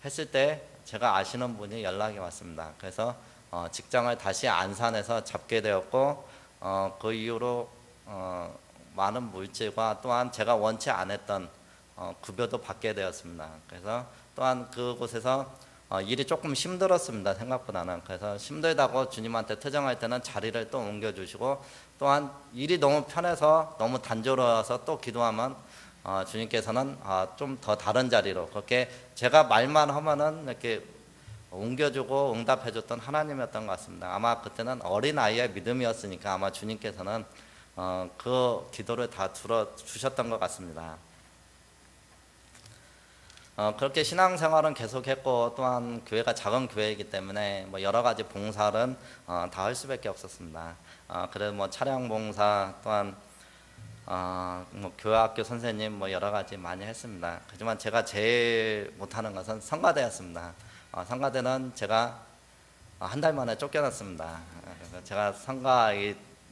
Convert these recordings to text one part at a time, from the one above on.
했을 때 제가 아시는 분이 연락이 왔습니다. 그래서 직장을 다시 안산에서 잡게 되었고 그 이후로 많은 물질과 또한 제가 원치 않았던 급여도 받게 되었습니다. 그래서 또한 그곳에서 일이 조금 힘들었습니다. 생각보다는. 그래서 힘들다고 주님한테 투정할 때는 자리를 또 옮겨주시고, 또한 일이 너무 편해서 너무 단조로워서 또 기도하면 주님께서는 좀 더 다른 자리로, 그렇게 제가 말만 하면은 이렇게 옮겨주고 응답해줬던 하나님이었던 것 같습니다. 아마 그때는 어린아이의 믿음이었으니까 아마 주님께서는 그 기도를 다 들어주셨던 것 같습니다. 그렇게 신앙생활은 계속했고, 또한 교회가 작은 교회이기 때문에 뭐 여러 가지 봉사는 다 할 수밖에 없었습니다. 그래서 뭐 차량 봉사, 또한 뭐 교회학교 선생님 뭐 여러 가지 많이 했습니다. 하지만 제가 제일 못하는 것은 성가대였습니다. 성가대는 제가 한 달 만에 쫓겨났습니다. 그래서 제가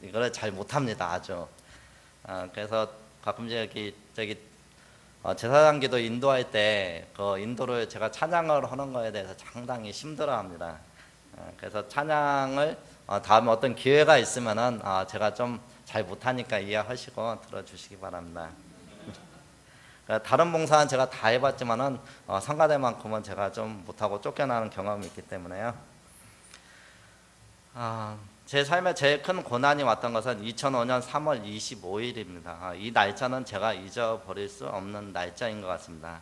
이거를 잘 못합니다. 아주. 그래서 가끔 저기 제사장기도 인도할 때 그 인도를 제가 찬양을 하는 거에 대해서 상당히 힘들어합니다. 그래서 찬양을 다음에 어떤 기회가 있으면은 제가 좀 잘 못하니까 이해하시고 들어주시기 바랍니다. 다른 봉사는 제가 다 해봤지만은 성가대만큼은 제가 좀 못하고 쫓겨나는 경험이 있기 때문에요. 제 삶에 제일 큰 고난이 왔던 것은 2005년 3월 25일입니다. 이 날짜는 제가 잊어버릴 수 없는 날짜인 것 같습니다.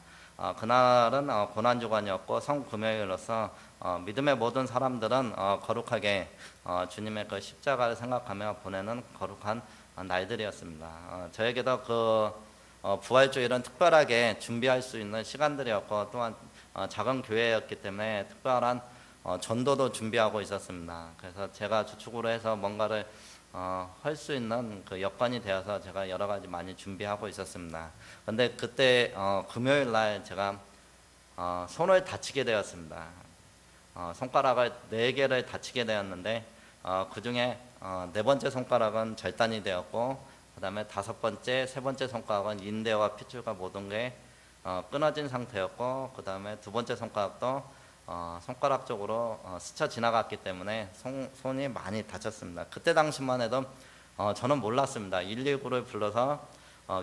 그날은 고난주간이었고 성금요일로서 믿음의 모든 사람들은 거룩하게 주님의 그 십자가를 생각하며 보내는 거룩한 날들이었습니다. 저에게도 그 부활주일은 특별하게 준비할 수 있는 시간들이었고, 또한 작은 교회였기 때문에 특별한 전도도 준비하고 있었습니다. 그래서 제가 주축으로 해서 뭔가를 할 수 있는 그 여건이 되어서 제가 여러 가지 많이 준비하고 있었습니다. 근데 그때 금요일 날 제가 손을 다치게 되었습니다. 손가락을 4개를 다치게 되었는데 그 중에 4번째 손가락은 절단이 되었고, 그 다음에 5번째, 3번째 손가락은 인대와 핏줄과 모든 게 끊어진 상태였고, 그 다음에 2번째 손가락도 손가락 쪽으로 스쳐 지나갔기 때문에 손이 많이 다쳤습니다. 그때 당시만 해도 저는 몰랐습니다. 119를 불러서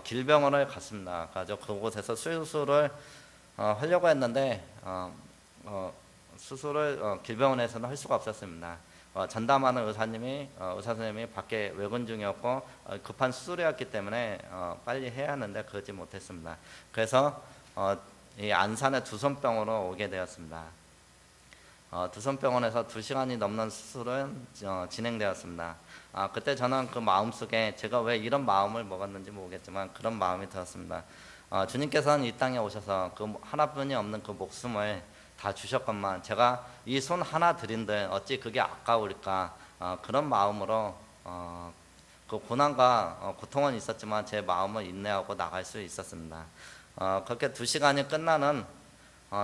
길병원을 갔습니다. 그래서 그곳에서 수술을 하려고 했는데 수술을 길병원에서는 할 수가 없었습니다. 전담하는 의사 선생님이 밖에 외근 중이었고 급한 수술이었기 때문에 빨리 해야 하는데 그러지 못했습니다. 그래서 이 안산의 두손병원으로 오게 되었습니다. 두손병원에서 2시간이 넘는 수술은 진행되었습니다. 그때 저는 그 마음속에 제가 왜 이런 마음을 먹었는지 모르겠지만 그런 마음이 들었습니다. 주님께서는 이 땅에 오셔서 그 하나뿐이 없는 그 목숨을 다 주셨건만 제가 이 손 하나 드린들 어찌 그게 아까울까, 그런 마음으로 그 고난과 고통은 있었지만 제 마음을 인내하고 나갈 수 있었습니다. 그렇게 2시간이 끝나는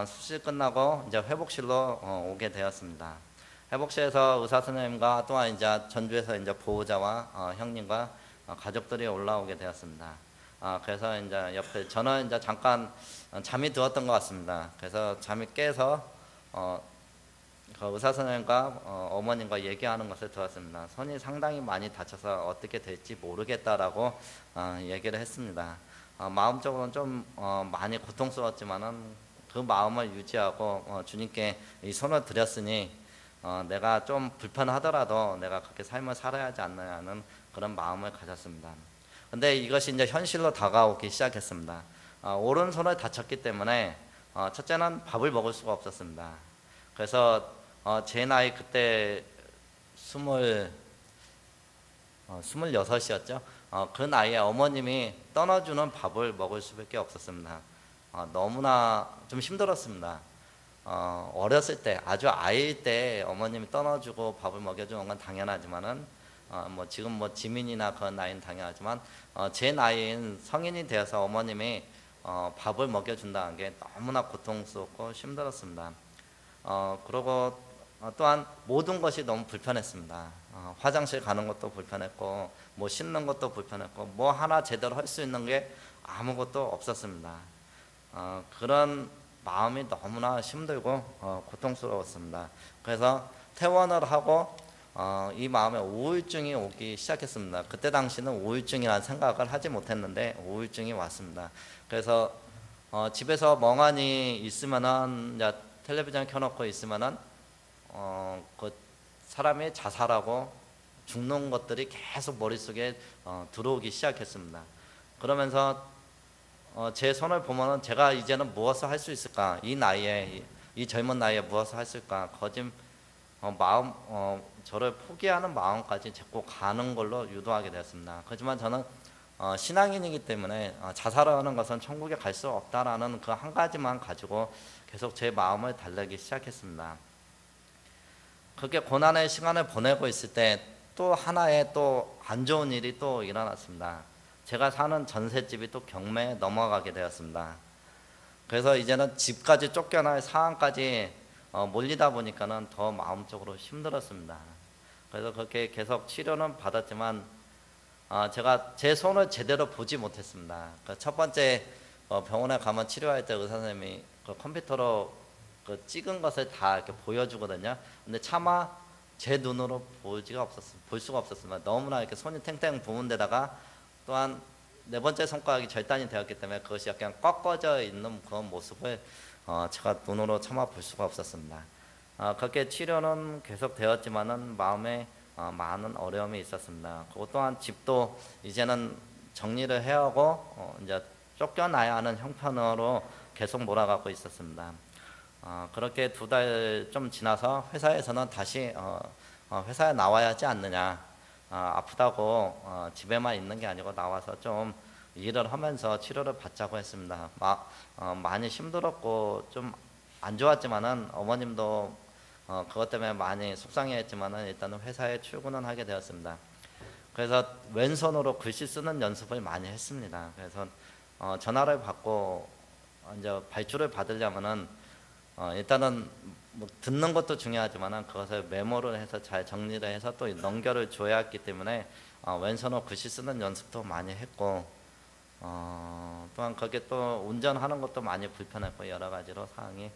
수술 끝나고 이제 회복실로 오게 되었습니다. 회복실에서 의사 선생님과 또한 이제 전주에서 이제 보호자와 형님과 가족들이 올라오게 되었습니다. 그래서 이제 옆에 저는 이제 잠깐 잠이 들었던 것 같습니다. 그래서 잠이 깨서 그 의사 선생님과 어머님과 얘기하는 것을 들었습니다. 손이 상당히 많이 다쳐서 어떻게 될지 모르겠다라고 얘기를 했습니다. 마음적으로는 좀 많이 고통스러웠지만은 그 마음을 유지하고 주님께 이 손을 드렸으니 내가 좀 불편하더라도 내가 그렇게 삶을 살아야 하지 않느냐는 그런 마음을 가졌습니다. 근데 이것이 이제 현실로 다가오기 시작했습니다. 오른손을 다쳤기 때문에 첫째는 밥을 먹을 수가 없었습니다. 그래서 제 나이 그때 26이었죠. 그 나이에 어머님이 떠나주는 밥을 먹을 수밖에 없었습니다. 너무나 좀 힘들었습니다. 어렸을 때, 아주 아이일 때 어머님이 떠나주고 밥을 먹여주는 건 당연하지만은 뭐 지금 뭐 지민이나 그런 나이는 당연하지만 제 나이인 성인이 되어서 어머님이 밥을 먹여준다는 게 너무나 고통스럽고 힘들었습니다. 그리고 또한 모든 것이 너무 불편했습니다. 화장실 가는 것도 불편했고 뭐 씻는 것도 불편했고 뭐 하나 제대로 할 수 있는 게 아무것도 없었습니다. 그런 마음이 너무나 힘들고 고통스러웠습니다. 그래서 퇴원을 하고 이 마음에 우울증이 오기 시작했습니다. 그때 당시는 우울증이라는 생각을 하지 못했는데 우울증이 왔습니다. 그래서 집에서 멍하니 있으면은 이제 텔레비전 켜놓고 있으면은 그 사람이 자살하고 죽는 것들이 계속 머릿속에 들어오기 시작했습니다. 그러면서 제 손을 보면은 제가 이제는 무엇을 할 수 있을까? 이 나이에 이 젊은 나이에 무엇을 할 수 있을까? 저를 포기하는 마음까지 자꾸 가는 걸로 유도하게 되었습니다. 하지만 저는 신앙인이기 때문에 자살하는 것은 천국에 갈 수 없다라는 그 한 가지만 가지고 계속 제 마음을 달래기 시작했습니다. 그렇게 고난의 시간을 보내고 있을 때 또 하나의 또 안 좋은 일이 또 일어났습니다. 제가 사는 전셋집이 또 경매에 넘어가게 되었습니다. 그래서 이제는 집까지 쫓겨날 상황까지 몰리다 보니까는 더 마음적으로 힘들었습니다. 그래서 그렇게 계속 치료는 받았지만 제가 제 손을 제대로 보지 못했습니다. 첫 번째 병원에 가면 치료할 때 의사 선생님이 그 컴퓨터로 그 찍은 것을 다 이렇게 보여주거든요. 근데 차마 제 눈으로 볼 수가 없었습니다. 너무나 이렇게 손이 탱탱 부은 데다가 또한 네 번째 손가락이 절단이 되었기 때문에 그것이 약간 꺾어져 있는 그런 모습을 제가 눈으로 차마 볼 수가 없었습니다. 그렇게 치료는 계속 되었지만은 마음에 많은 어려움이 있었습니다. 그것 또한 집도 이제는 정리를 해야 하고 이제 쫓겨나야 하는 형편으로 계속 몰아가고 있었습니다. 그렇게 2달 좀 지나서 회사에서는 다시 회사에 나와야 하지 않느냐, 아프다고 집에만 있는 게 아니고 나와서 좀 일을 하면서 치료를 받자고 했습니다. 많이 힘들었고 좀 안 좋았지만은 어머님도 그것 때문에 많이 속상해했지만은 일단은 회사에 출근은 하게 되었습니다. 그래서 왼손으로 글씨 쓰는 연습을 많이 했습니다. 그래서 전화를 받고 이제 발주를 받으려면은 일단은 뭐 듣는 것도 중요하지만은 그것을 메모를 해서 잘 정리를 해서 또 넘겨를 줘야 했기 때문에 왼손으로 글씨 쓰는 연습도 많이 했고 또한 거기에 또 운전하는 것도 많이 불편했고 여러 가지로 상황이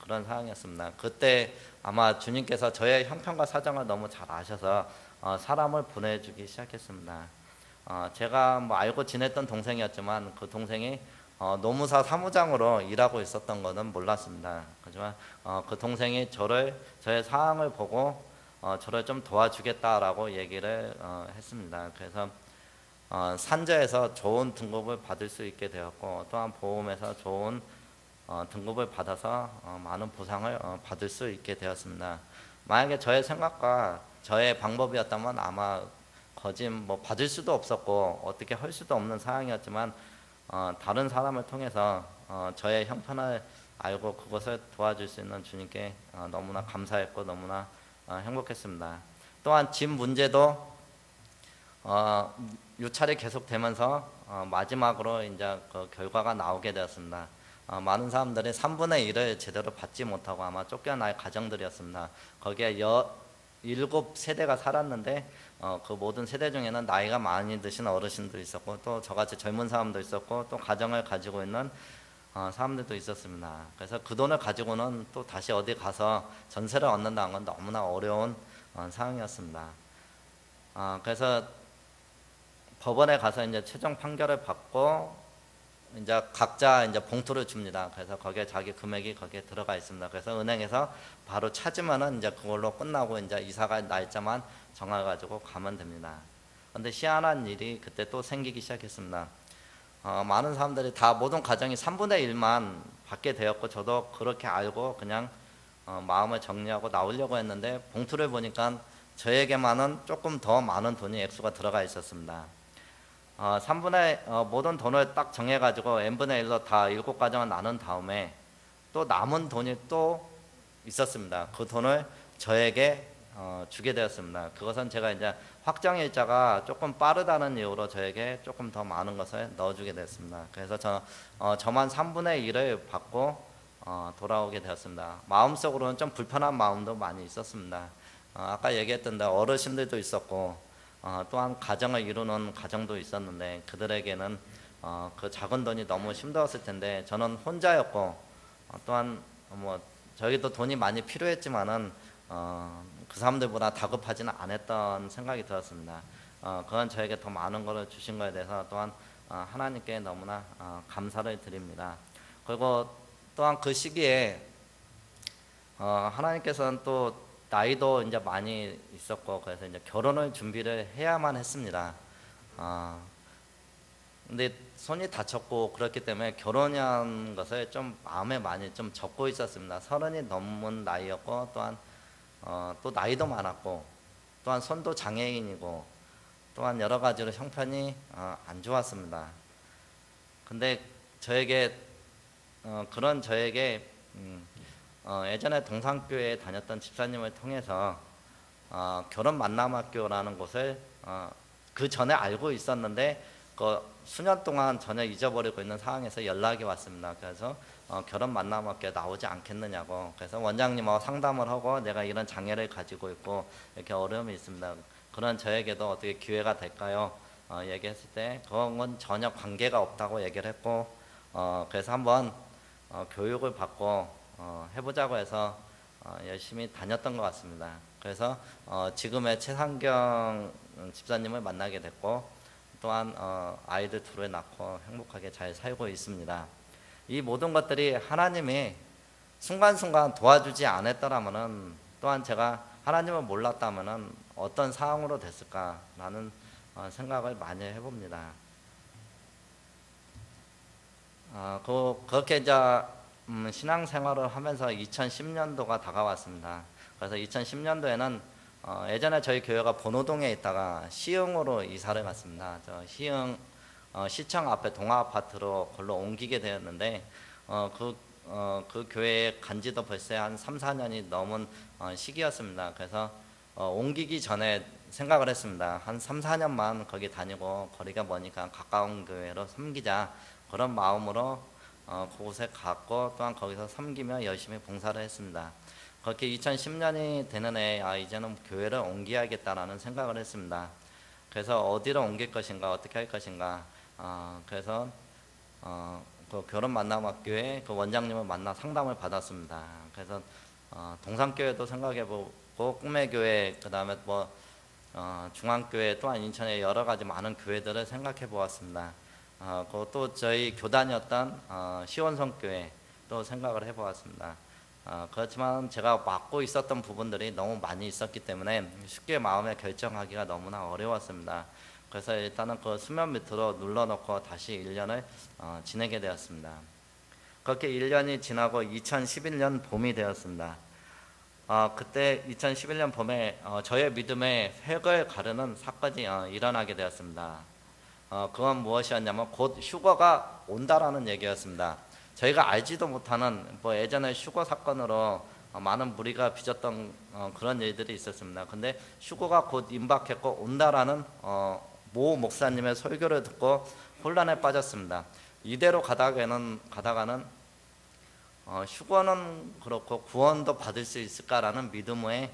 그런 상황이었습니다. 그때 아마 주님께서 저의 형편과 사정을 너무 잘 아셔서 사람을 보내주기 시작했습니다. 제가 뭐 알고 지냈던 동생이었지만 그 동생이 노무사 사무장으로 일하고 있었던 것은 몰랐습니다. 하지만 그 동생이 저의 상황을 보고 저를 좀 도와주겠다라고 얘기를 했습니다. 그래서 산재에서 좋은 등급을 받을 수 있게 되었고 또한 보험에서 좋은 등급을 받아서 많은 보상을 받을 수 있게 되었습니다. 만약에 저의 생각과 저의 방법이었다면 아마 뭐 받을 수도 없었고 어떻게 할 수도 없는 상황이었지만 다른 사람을 통해서 저의 형편을 알고 그것을 도와줄 수 있는 주님께 너무나 감사했고 너무나 행복했습니다. 또한 집 문제도 유찰이 계속되면서 마지막으로 이제 그 결과가 나오게 되었습니다. 많은 사람들이 3분의 1을 제대로 받지 못하고 아마 쫓겨날 가정들이었습니다. 거기에 7세대가 살았는데 그 모든 세대 중에는 나이가 많이 드신 어르신도 있었고 또 저같이 젊은 사람도 있었고 또 가정을 가지고 있는 사람들도 있었습니다. 그래서 그 돈을 가지고는 또 다시 어디 가서 전세를 얻는다는 건 너무나 어려운 상황이었습니다. 그래서 법원에 가서 이제 최종 판결을 받고 이제 각자 이제 봉투를 줍니다. 그래서 거기에 자기 금액이 거기에 들어가 있습니다. 그래서 은행에서 바로 찾으면은 이제 그걸로 끝나고 이제 이사갈 날짜만 정해가지고 가면 됩니다. 그런데 희한한 일이 그때 또 생기기 시작했습니다. 많은 사람들이 다 모든 가정이 3분의 1만 받게 되었고 저도 그렇게 알고 그냥 마음을 정리하고 나오려고 했는데 봉투를 보니까 저에게만은 조금 더 많은 돈이 액수가 들어가 있었습니다. 모든 돈을 딱 정해가지고 n분의 1로 다 7가정을 나눈 다음에 또 남은 돈이 또 있었습니다. 그 돈을 저에게 주게 되었습니다. 그것은 제가 이제 확정일자가 조금 빠르다는 이유로 저에게 조금 더 많은 것을 넣어주게 됐습니다. 그래서 저만 3분의 1을 받고 돌아오게 되었습니다. 마음속으로는 좀 불편한 마음도 많이 있었습니다. 아까 얘기했던 데 어르신들도 있었고 또한 가정을 이루는 가정도 있었는데 그들에게는 그 작은 돈이 너무 힘들었을 텐데 저는 혼자였고 또한 뭐 저희도 돈이 많이 필요했지만은 그 사람들보다 다급하지는 않았던 생각이 들었습니다. 그건 저에게 더 많은 것을 주신 것에 대해서 또한 하나님께 너무나 감사를 드립니다. 그리고 또한 그 시기에 하나님께서는 또 나이도 이제 많이 있었고 그래서 이제 결혼을 준비를 해야만 했습니다. 근데 손이 다쳤고 그렇기 때문에 결혼이라는 것을 좀 마음에 많이 좀 접고 있었습니다. 30이 넘은 나이였고 또한 또 나이도 많았고 또한 손도 장애인이고 또한 여러 가지로 형편이 안 좋았습니다. 근데 저에게 그런 저에게 예전에 동산교회에 다녔던 집사님을 통해서 결혼 만남학교라는 곳을 그 전에 알고 있었는데 그 수년 동안 전혀 잊어버리고 있는 상황에서 연락이 왔습니다. 그래서 결혼 만남학교에 나오지 않겠느냐고. 그래서 원장님하고 상담을 하고 내가 이런 장애를 가지고 있고 이렇게 어려움이 있습니다. 그런 저에게도 어떻게 기회가 될까요? 얘기했을 때 그건 전혀 관계가 없다고 얘기를 했고 그래서 한번 교육을 받고 해보자고 해서 열심히 다녔던 것 같습니다. 그래서 지금의 최상경 집사님을 만나게 됐고 또한 아이들 둘을 낳고 행복하게 잘 살고 있습니다. 이 모든 것들이 하나님이 순간순간 도와주지 않았더라면은 또한 제가 하나님을 몰랐다면은 어떤 상황으로 됐을까라는 생각을 많이 해봅니다. 그렇게 이제 신앙생활을 하면서 2010년도가 다가왔습니다. 그래서 2010년도에는 예전에 저희 교회가 번호동에 있다가 시흥으로 이사를 갔습니다. 저 시흥 시청 앞에 동아아파트로 걸로 옮기게 되었는데 그 교회에 간 지도 벌써 한 3, 4년이 넘은 시기였습니다. 그래서 옮기기 전에 생각을 했습니다. 한 3, 4년만 거기 다니고 거리가 머니까 가까운 교회로 섬기자 그런 마음으로 그곳에 갔고 또한 거기서 섬기며 열심히 봉사를 했습니다. 그렇게 2010년이 되는 해에 이제는 교회를 옮겨야겠다라는 생각을 했습니다. 그래서 어디로 옮길 것인가 어떻게 할 것인가 그래서 그 결혼 만남학교에 그 원장님을 만나 상담을 받았습니다. 그래서 동산교회도 생각해보고 꿈의교회 그 다음에 뭐 중앙교회 또한 인천의 여러 가지 많은 교회들을 생각해 보았습니다. 또 저희 교단이었던 시원성교회 또 생각을 해보았습니다. 그렇지만 제가 맡고 있었던 부분들이 너무 많이 있었기 때문에 쉽게 마음에 결정하기가 너무나 어려웠습니다. 그래서 일단은 그 수면 밑으로 눌러놓고 다시 1년을 지내게 되었습니다. 그렇게 1년이 지나고 2011년 봄이 되었습니다. 그때 2011년 봄에 저의 믿음에 획을 가르는 사건이 일어나게 되었습니다. 그건 무엇이었냐면 곧 휴거가 온다라는 얘기였습니다. 저희가 알지도 못하는 뭐 예전에 휴거 사건으로 많은 무리가 빚었던 그런 일들이 있었습니다. 근데 휴거가 곧 임박했고 온다라는 모 목사님의 설교를 듣고 혼란에 빠졌습니다. 이대로 가다가는 휴거는 그렇고 구원도 받을 수 있을까라는 믿음에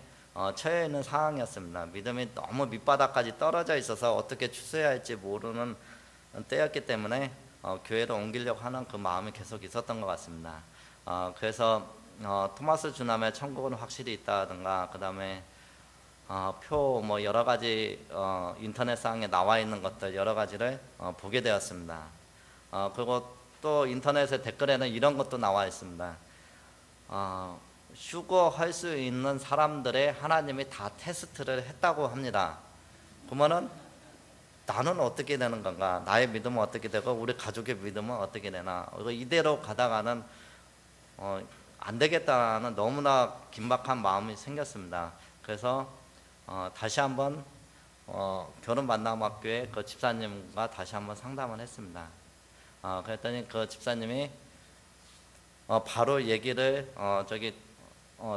처해 있는 상황이었습니다. 믿음이 너무 밑바닥까지 떨어져 있어서 어떻게 추스해야 할지 모르는 때였기 때문에 교회를 옮기려고 하는 그 마음이 계속 있었던 것 같습니다. 그래서 토마스 주남의 천국은 확실히 있다든가 그 다음에 표 뭐 여러 가지 인터넷상에 나와 있는 것들 여러 가지를 보게 되었습니다. 그리고 또 인터넷의 댓글에는 이런 것도 나와 있습니다. 휴거할 수 있는 사람들의 하나님이 다 테스트를 했다고 합니다. 그러면은 나는 어떻게 되는 건가? 나의 믿음은 어떻게 되고 우리 가족의 믿음은 어떻게 되나? 이대로 가다가는 안 되겠다는 너무나 긴박한 마음이 생겼습니다. 그래서 다시 한번 결혼 만남학교에 그 집사님과 다시 한번 상담을 했습니다. 그랬더니 그 집사님이 바로 얘기를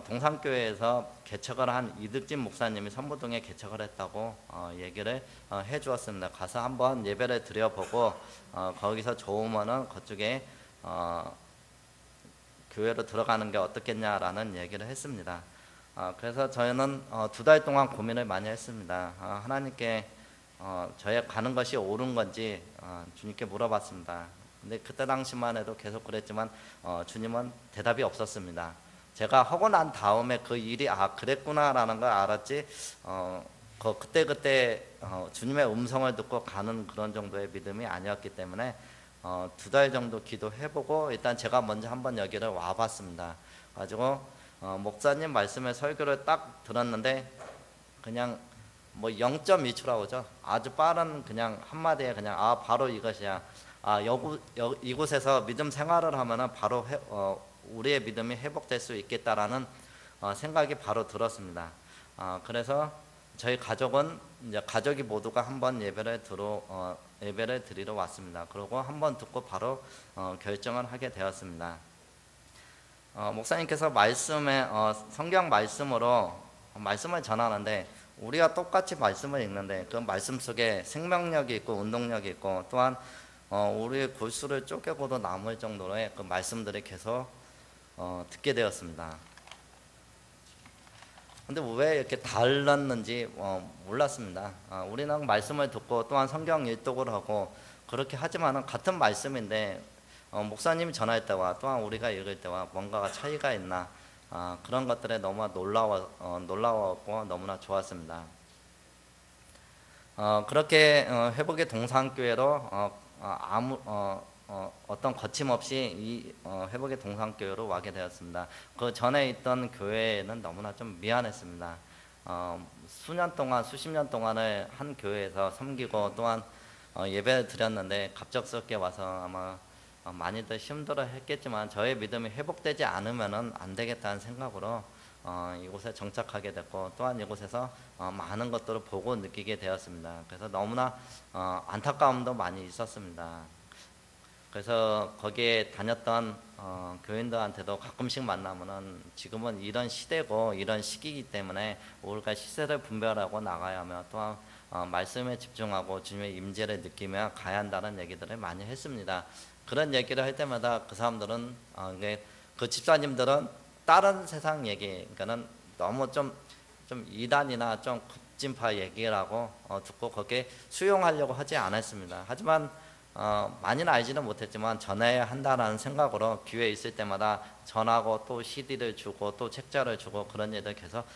동산교회에서 개척을 한 이득진 목사님이 선무동에 개척을 했다고 얘기를 해 주었습니다. 가서 한번 예배를 드려보고 거기서 좋으면은 그쪽에 교회로 들어가는 게 어떻겠냐라는 얘기를 했습니다. 그래서 저희는 2달 동안 고민을 많이 했습니다. 하나님께 저의 가는 것이 옳은 건지 주님께 물어봤습니다. 근데 그때 당시만 해도 계속 그랬지만 주님은 대답이 없었습니다. 제가 하고 난 다음에 그 일이 그랬구나라는 걸 알았지. 그때 주님의 음성을 듣고 가는 그런 정도의 믿음이 아니었기 때문에 2달 정도 기도해보고 일단 제가 먼저 한번 여기를 와봤습니다. 가지고 목사님 말씀에 설교를 딱 들었는데 그냥 뭐 0.2초라고 하죠. 아주 빠른 그냥 한마디에 그냥 바로 이것이야. 이곳에서 믿음 생활을 하면은 바로 우리의 믿음이 회복될 수 있겠다라는 생각이 바로 들었습니다. 그래서 저희 가족은 이제 가족이 모두가 한번 예배를 드리러 왔습니다. 그리고 한번 듣고 바로 결정을 하게 되었습니다. 목사님께서 성경 말씀으로 말씀을 전하는데 우리가 똑같이 말씀을 읽는데 그 말씀 속에 생명력이 있고 운동력이 있고 또한 우리의 골수를 쪼개고도 남을 정도로의 그 말씀들이 계속 듣게 되었습니다. 근데 왜 이렇게 달랐는지 몰랐습니다. 우리는 말씀을 듣고 또한 성경 일독을 하고 그렇게 하지만은 같은 말씀인데 목사님이 전할 때와 또한 우리가 읽을 때와 뭔가가 차이가 있나 그런 것들에 너무 놀라웠고 너무나 좋았습니다. 그렇게 회복의 동산교회로 어떤 거침없이 이 회복의 동산교회로 와게 되었습니다. 그 전에 있던 교회는 너무나 좀 미안했습니다. 수년 동안 수십 년 동안을 한 교회에서 섬기고 또한 예배를 드렸는데 갑작스럽게 와서 아마 많이들 힘들어 했겠지만 저의 믿음이 회복되지 않으면 안 되겠다는 생각으로 이곳에 정착하게 됐고 또한 이곳에서 많은 것들을 보고 느끼게 되었습니다. 그래서 너무나 안타까움도 많이 있었습니다. 그래서 거기에 다녔던 교인들한테도 가끔씩 만나면은 지금은 이런 시대고 이런 시기이기 때문에 우리가 시세를 분별하고 나가야 하며 또한 말씀에 집중하고 주님의 임재를 느끼며 가야 한다는 얘기들을 많이 했습니다. 그런 얘기를 할 때마다 그 사람들은 그 집사님들은 다른 세상 얘기, 그러니까는 너무 좀 이단이나 좀 급진파 얘기라고 듣고 거기에 수용하려고 하지 않았습니다. 하지만 많이는 알지는 못했지만 전해야 한다라는 생각으로 기회 있을 때마다 전하고 또 CD를 주고 또 책자를 주고 그런 일을 계속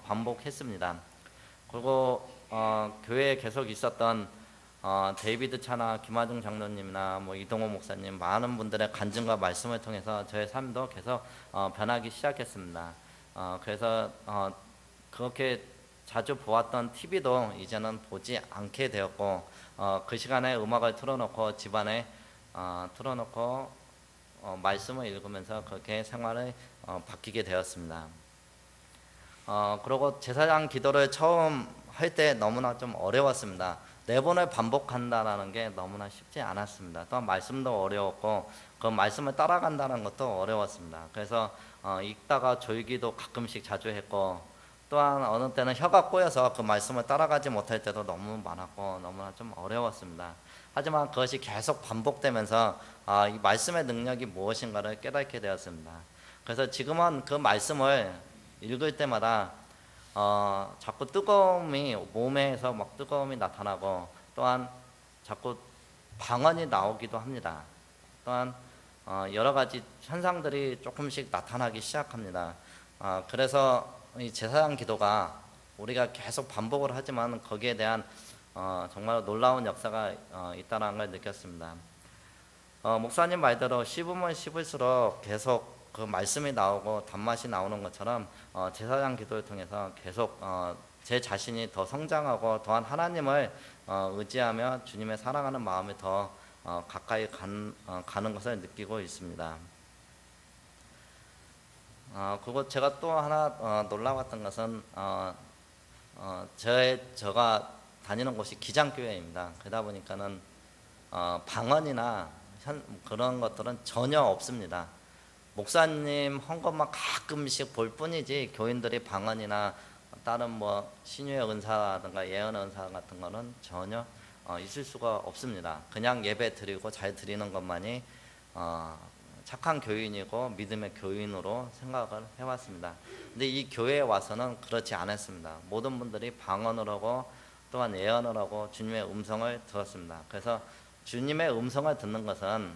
반복했습니다. 그리고 교회에 계속 있었던 데이비드 차나 김하중 장로님이나 뭐 이동호 목사님 많은 분들의 간증과 말씀을 통해서 저의 삶도 계속 변하기 시작했습니다. 그래서 그렇게 자주 보았던 TV도 이제는 보지 않게 되었고 그 시간에 음악을 틀어놓고 집안에 틀어놓고 말씀을 읽으면서 그렇게 생활을 바뀌게 되었습니다. 그리고 제사장 기도를 처음 할 때 너무나 좀 어려웠습니다. 4번을 반복한다는 게 너무나 쉽지 않았습니다. 또한 말씀도 어려웠고 그 말씀을 따라간다는 것도 어려웠습니다. 그래서 읽다가 졸기도 가끔씩 자주 했고 또한 어느 때는 혀가 꼬여서 그 말씀을 따라가지 못할 때도 너무 많았고 너무나 좀 어려웠습니다. 하지만 그것이 계속 반복되면서 이 말씀의 능력이 무엇인가를 깨닫게 되었습니다. 그래서 지금은 그 말씀을 읽을 때마다 자꾸 뜨거움이 몸에서 막 뜨거움이 나타나고 또한 자꾸 방언이 나오기도 합니다. 또한 여러 가지 현상들이 조금씩 나타나기 시작합니다. 그래서 이 제사장 기도가 우리가 계속 반복을 하지만 거기에 대한 정말 놀라운 역사가 있다는 걸 느꼈습니다. 목사님 말대로 씹으면 씹을수록 계속 그 말씀이 나오고 단맛이 나오는 것처럼 제사장 기도를 통해서 계속 제 자신이 더 성장하고 또한 하나님을 의지하며 주님의 사랑하는 마음이 더 가까이 가는 것을 느끼고 있습니다. 그리고 제가 또 하나 놀라웠던 것은 제가 다니는 곳이 기장교회입니다. 그러다 보니까는 방언이나 그런 것들은 전혀 없습니다. 목사님 한 것만 가끔씩 볼 뿐이지 교인들이 방언이나 다른 뭐 신유의 은사라든가 예언의 은사 같은 거는 전혀 있을 수가 없습니다. 그냥 예배 드리고 잘 드리는 것만이 착한 교인이고 믿음의 교인으로 생각을 해왔습니다. 근데 이 교회에 와서는 그렇지 않았습니다. 모든 분들이 방언을 하고 또한 예언을 하고 주님의 음성을 들었습니다. 그래서 주님의 음성을 듣는 것은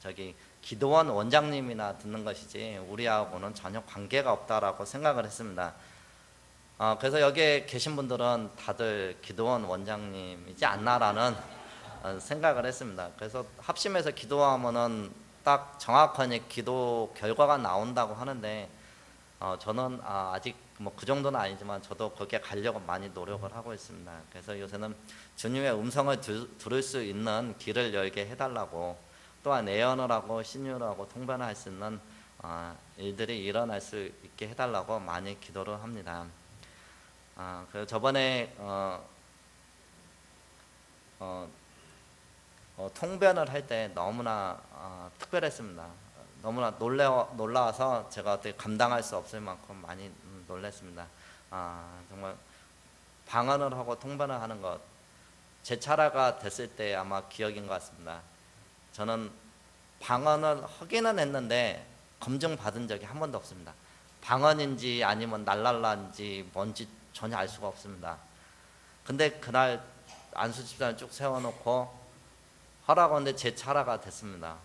저기 기도원 원장님이나 듣는 것이지 우리하고는 전혀 관계가 없다라고 생각을 했습니다. 그래서 여기에 계신 분들은 다들 기도원 원장님이지 않나라는 생각을 했습니다. 그래서 합심해서 기도하면은 딱 정확하게 기도 결과가 나온다고 하는데 저는 아직 뭐 그 정도는 아니지만 저도 거기에 가려고 많이 노력을 하고 있습니다. 그래서 요새는 주님의 음성을 들을 수 있는 길을 열게 해달라고, 또한 예언을 하고 신유를 하고 통변을 할 수 있는 일들이 일어날 수 있게 해달라고 많이 기도를 합니다. 그래서 저번에 통변을 할 때 너무나 특별했습니다. 너무나 놀라워서 제가 어떻게 감당할 수 없을 만큼 많이 놀랐습니다. 정말 방언을 하고 통변을 하는 것, 제 차례가 됐을 때 아마 기억인 것 같습니다. 저는 방언을 하기는 했는데 검증받은 적이 한 번도 없습니다. 방언인지 아니면 날랄라인지 뭔지 전혀 알 수가 없습니다. 근데 그날 안수 집단을 쭉 세워놓고 하라고 하는데 제 차례가 됐습니다.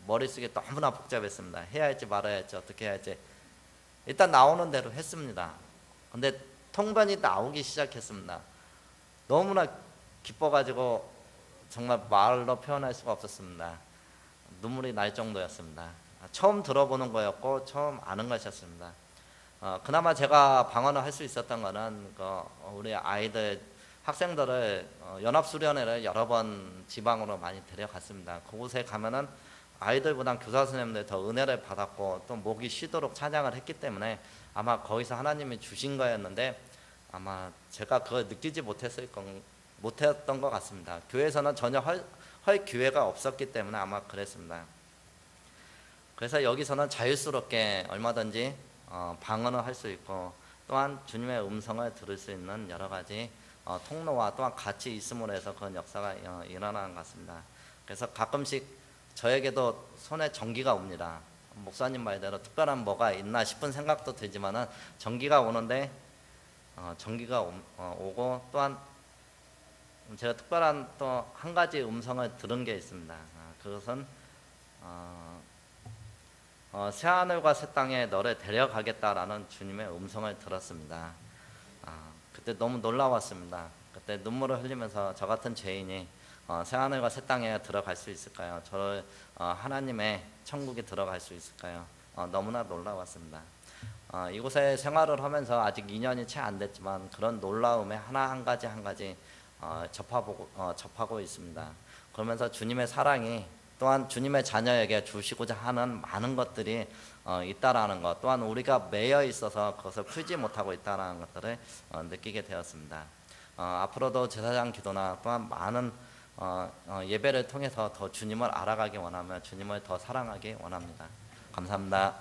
머릿속에 너무나 복잡했습니다. 해야 할지 말아야 할지 어떻게 해야 할지 일단 나오는 대로 했습니다. 근데 통변이 나오기 시작했습니다. 너무나 기뻐가지고 정말 말로 표현할 수가 없었습니다. 눈물이 날 정도였습니다. 처음 들어보는 거였고 처음 아는 것이었습니다. 그나마 제가 방언을 할 수 있었던 거는 우리 아이들 학생들을 연합수련회를 여러 번 지방으로 많이 데려갔습니다. 그곳에 가면은 아이들보다 교사 선생님들 더 은혜를 받았고 또 목이 쉬도록 찬양을 했기 때문에 아마 거기서 하나님이 주신 거였는데 아마 제가 그걸 느끼지 못했던 것 같습니다. 교회에서는 전혀 할 기회가 없었기 때문에 아마 그랬습니다. 그래서 여기서는 자유스럽게 얼마든지 방언을 할 수 있고 또한 주님의 음성을 들을 수 있는 여러 가지 통로와 또한 같이 있음으로 해서 그런 역사가 일어나는 것 같습니다. 그래서 가끔씩 저에게도 손에 전기가 옵니다. 목사님 말대로 특별한 뭐가 있나 싶은 생각도 들지만은 전기가 오는데 전기가 오고 또한 제가 특별한 또 한 가지 음성을 들은 게 있습니다. 그것은 새하늘과 새 땅에 너를 데려가겠다라는 주님의 음성을 들었습니다. 그때 너무 놀라웠습니다. 그때 눈물을 흘리면서 저 같은 죄인이 새하늘과 새 땅에 들어갈 수 있을까요? 저를 하나님의 천국에 들어갈 수 있을까요? 너무나 놀라웠습니다. 이곳에 생활을 하면서 아직 2년이 채 안 됐지만 그런 놀라움에 한 가지 접하고 있습니다. 그러면서 주님의 사랑이 또한 주님의 자녀에게 주시고자 하는 많은 것들이 있다라는 것, 또한 우리가 매여 있어서 그것을 풀지 못하고 있다라는 것들을 느끼게 되었습니다. 앞으로도 제사장 기도나 또한 많은 예배를 통해서 더 주님을 알아가기 원하며 주님을 더 사랑하기 원합니다. 감사합니다.